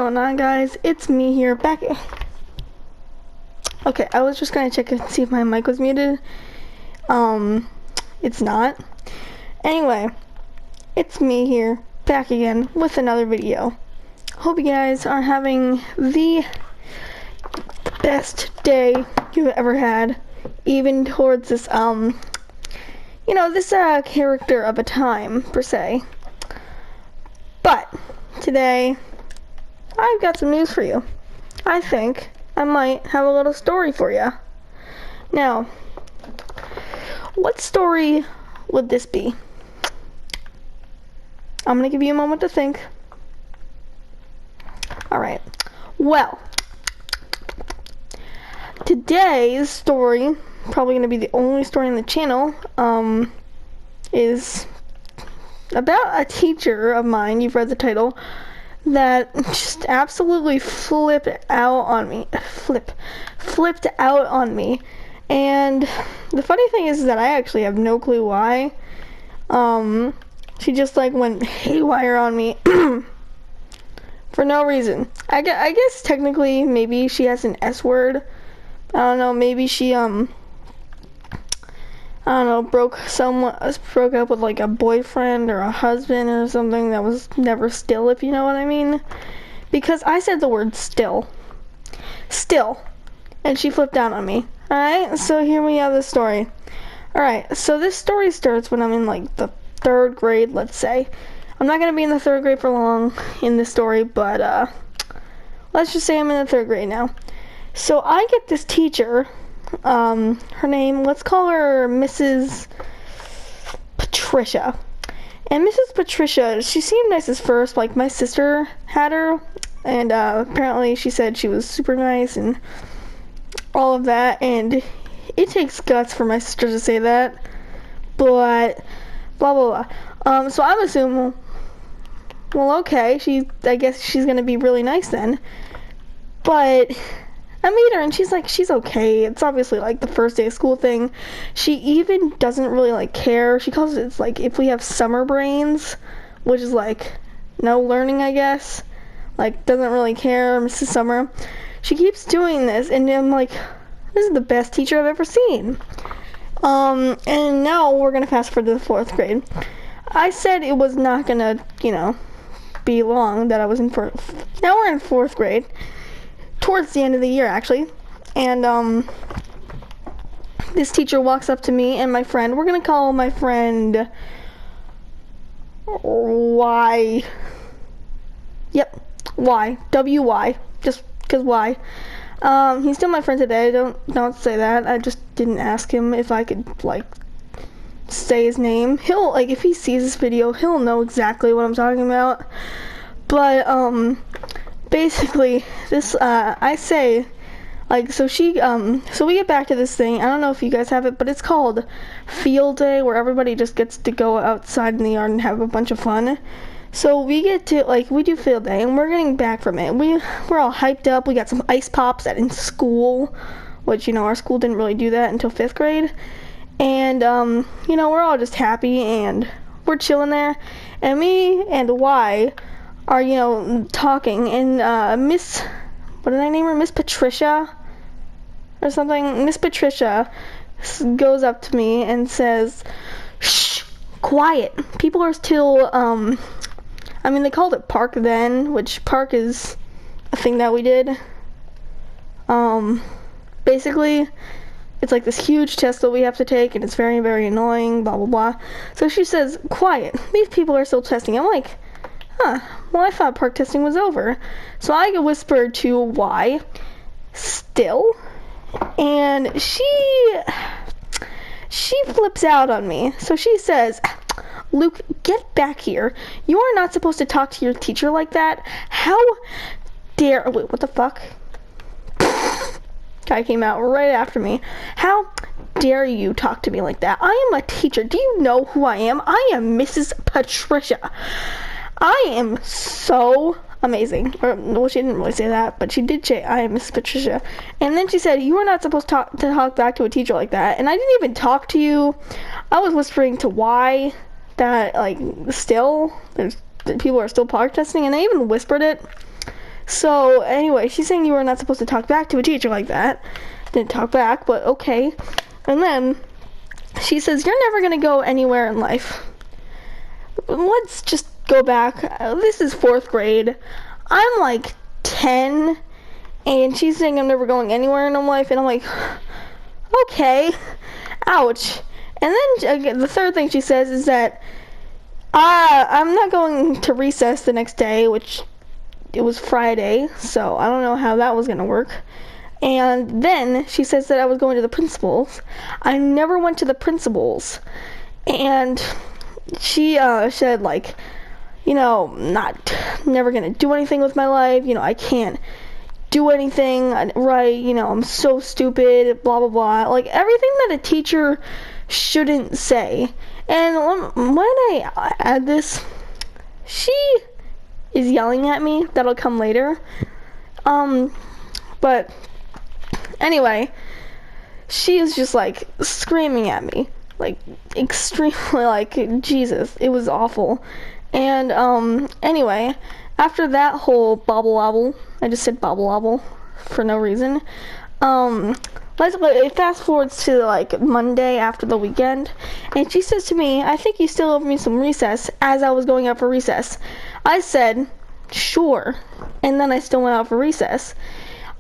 going on, guys? It's me here, back. Okay, I was just gonna check and see if my mic was muted. It's not. Anyway, it's me here, back again with another video. Hope you guys are having the best day you've ever had, even towards this, this character of a time, per se. But today, I've got some news for you. I think I might have a little story for you. Now, what story would this be? I'm gonna give you a moment to think. Alright, well, today's story, probably gonna be the only story on the channel, is about a teacher of mine. You've read the title, that just absolutely flipped out on me. And the funny thing is that I actually have no clue why. She just like went haywire on me for no reason. I guess technically maybe she has an S word. I don't know, maybe she broke up with like a boyfriend or a husband or something that was never still, if you know what I mean. Because I said the word still, and she flipped out on me. Alright, so here we have the story. Alright, so this story starts when I'm in like the 3rd grade, let's say. I'm not going to be in the 3rd grade for long in this story, but let's just say I'm in the 3rd grade now. So I get this teacher, her name, let's call her Mrs. Patricia. And Mrs. Patricia, she seemed nice at first, like my sister had her, and apparently she said she was super nice and all of that, and it takes guts for my sister to say that, but blah blah blah. So I'm assuming, well, okay, I guess she's gonna be really nice then. But I meet her and she's okay. It's obviously like the first day of school thing. She even doesn't really like care. She calls it's like if we have summer brains, which is like no learning, I guess. Like doesn't really care, Mrs. Summer. She keeps doing this and I'm like, this is the best teacher I've ever seen. And now we're gonna fast forward to the 4th grade. I said it was not gonna, be long that I was in 4th. Now we're in 4th grade. Towards the end of the year, actually, and this teacher walks up to me and my friend. We're gonna call my friend Y. Yep, Y, W-Y, just because Y. He's still my friend today. Don't say that. I just didn't ask him if I could say his name. He'll if he sees this video, he'll know exactly what I'm talking about. But basically, this, I say, so we get back to this thing. I don't know if you guys have it, but it's called Field Day, where everybody just gets to go outside in the yard and have a bunch of fun. So we get to, we do Field Day, and we're getting back from it. We're all hyped up. We got some ice pops in school, which, our school didn't really do that until 5th grade. And, we're all just happy, and we're chilling there. And me and Y are, talking, and what did I name her? Miss Patricia or something? Miss Patricia goes up to me and says, shh, quiet. People are still, they called it park then, which park is a thing that we did. Basically, it's like this huge test that we have to take, and it's very, very annoying, blah, blah, blah. So she says, quiet. These people are still testing. I'm like, well, I thought park testing was over. So I whispered to Y, still, and she flips out on me. So she says, Luke, get back here. You are not supposed to talk to your teacher like that. How dare, wait, what the fuck? Guy came out right after me. How dare you talk to me like that? I am a teacher. Do you know who I am? I am Mrs. Patricia. I am so amazing. Well, she didn't really say that, but she did say, I am Miss Patricia. And then she said, you are not supposed to talk back to a teacher like that. And I didn't even talk to you. I was whispering to Y that, still, people are still park testing, and I even whispered it. So anyway, she's saying you were not supposed to talk back to a teacher like that. Didn't talk back, but okay. And then she says, you're never gonna go anywhere in life. Let's just go back. This is 4th grade. I'm like 10, and she's saying I'm never going anywhere in life, and I'm like, okay, ouch. And then again, the third thing she says is that I'm not going to recess the next day, which it was Friday, so I don't know how that was gonna work. And then she says that I was going to the principal's. I never went to the principal's. And she said, like, you know, never gonna do anything with my life. You know, I can't do anything right. You know, I'm so stupid, blah, blah, blah. Like, everything that a teacher shouldn't say. And when I add this, she is yelling at me. That'll come later. But anyway, she is just like screaming at me, like extremely, like, Jesus, it was awful. And anyway, after that whole bobble wobble, I just said bobble wobble for no reason. It fast forwards to like Monday after the weekend, and she says to me, I think you still owe me some recess, as I was going out for recess. I said, sure, and then I still went out for recess.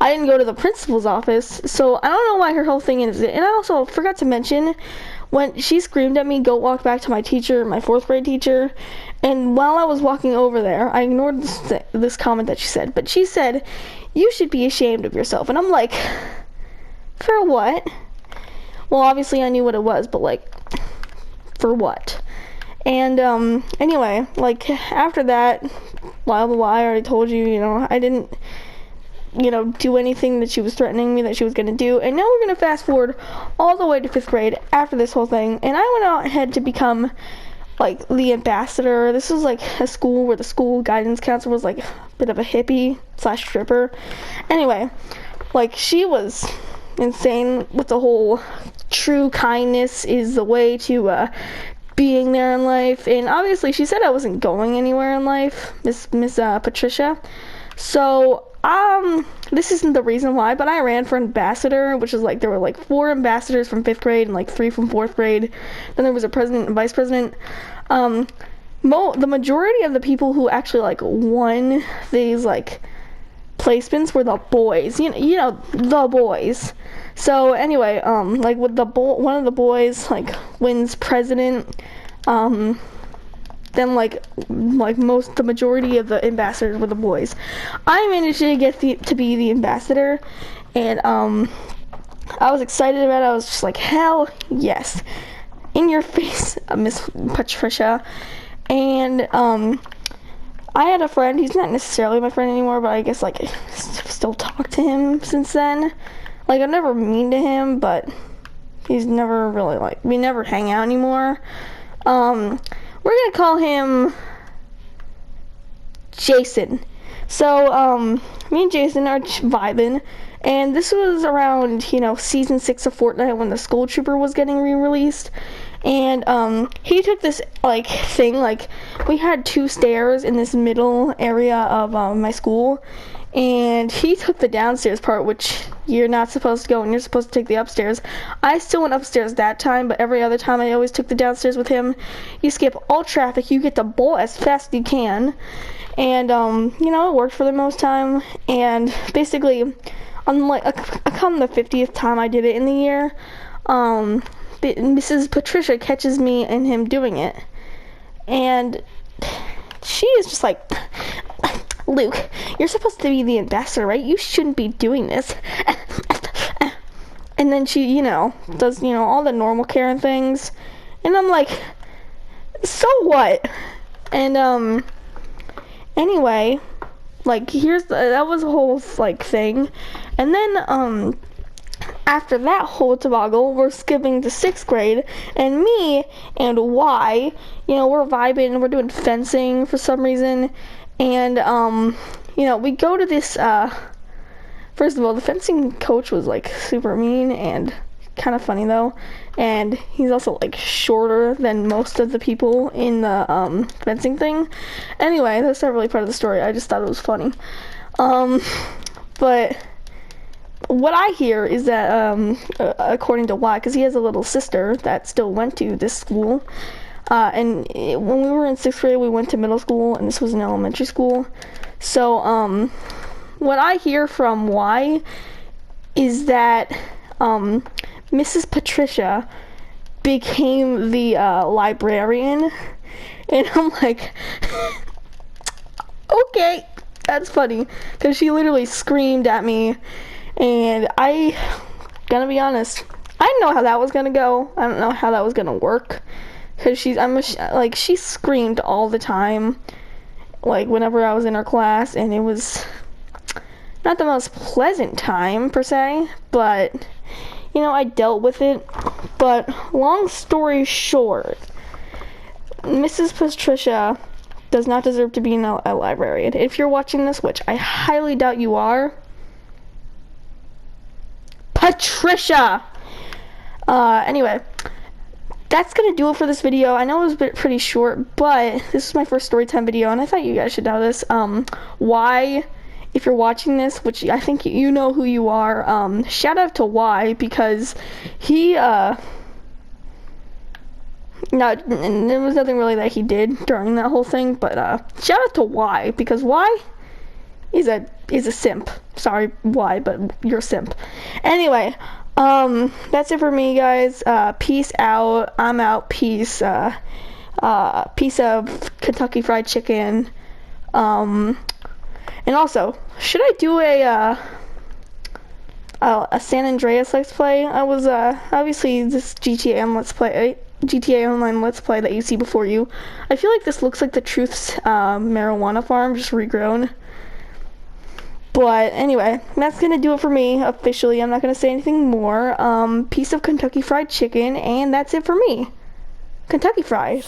I didn't go to the principal's office, so I don't know why her whole thing is. And I also forgot to mention, when she screamed at me, go walk back to my teacher, my 4th grade teacher, and while I was walking over there, I ignored this comment that she said, but she said, you should be ashamed of yourself. And I'm like, for what? Well, obviously I knew what it was, but like, for what? And anyway, like, after that, blah blah blah, I already told you, you know, I didn't, you know, do anything that she was threatening me that she was going to do. And now we're going to fast forward all the way to 5th grade after this whole thing. And I went out ahead to become, like, the ambassador. This was, like, a school where the school guidance counselor was, like, a bit of a hippie / stripper. Anyway, like, she was insane with the whole true kindness is the way to being there in life. And obviously she said I wasn't going anywhere in life, Miss Patricia. So this isn't the reason why, but I ran for ambassador, which is like, there were like 4 ambassadors from 5th grade and like 3 from 4th grade. Then there was a president and vice president. The majority of the people who actually like won these like placements were the boys, you know, the boys. So anyway, like with one of the boys like wins president, then like the majority of the ambassadors were the boys. I managed to get to be the ambassador, and I was excited about it. I was just like, hell yes, in your face, Miss Patricia. And I had a friend. He's not necessarily my friend anymore, but I guess like I still talk to him since then. Like, I'm never mean to him, but he's never really like, we never hang out anymore. We're gonna call him Jason. So, me and Jason are vibing, and this was around, you know, season 6 of Fortnite when the Skull Trooper was getting re-released. And he took this like thing, like we had 2 stairs in this middle area of my school, and he took the downstairs part, which you're not supposed to go, and you're supposed to take the upstairs. I still went upstairs that time, but every other time I always took the downstairs with him. You skip all traffic, you get the bolt as fast as you can, and you know, it worked for the most time. And basically, on like come the 50th time I did it in the year, Mrs. Patricia catches me and him doing it, and she is just like, Luke, you're supposed to be the ambassador, right? You shouldn't be doing this. And then she, you know, does, you know, all the normal Karen things, and I'm like, so what? And anyway, like, that was a whole like thing. And then after that whole toboggle, we're skipping to 6th grade, and me and Y, you know, we're vibing, we're doing fencing for some reason, and, you know, we go to this, first of all, the fencing coach was, like, super mean, and kind of funny, though, and he's also, like, shorter than most of the people in the, fencing thing. Anyway, that's not really part of the story, I just thought it was funny. But what I hear is that, according to Y, because he has a little sister that still went to this school, when we were in 6th grade, we went to middle school, and this was an elementary school. So, what I hear from Y is that, Mrs. Patricia became the, librarian, and I'm like, okay, that's funny, because she literally screamed at me, and gonna be honest, I didn't know how that was gonna go. I don't know how that was gonna work, because she screamed all the time, like whenever I was in her class, and it was not the most pleasant time per se, but you know, I dealt with it. But long story short, Mrs. Patricia does not deserve to be a librarian. If you're watching this, which I highly doubt you are, Patricia! Anyway, that's gonna do it for this video. I know it was pretty short, but this is my first story time video, and I thought you guys should know this. Y, if you're watching this, which I think you know who you are, shout out to Y, because he, and there was nothing really that he did during that whole thing, but shout out to Y, because Y is a simp. Sorry, Y, but you're a simp. Anyway, that's it for me, guys. Peace out. I'm out. Peace. Piece of Kentucky Fried Chicken. And also, should I do a San Andreas Let's Play? I was obviously this GTA Online Let's Play that you see before you. I feel like this looks like the Truth's marijuana farm, just regrown. But anyway, that's gonna do it for me officially. I'm not gonna say anything more. Piece of Kentucky Fried Chicken, and that's it for me. Kentucky Fried.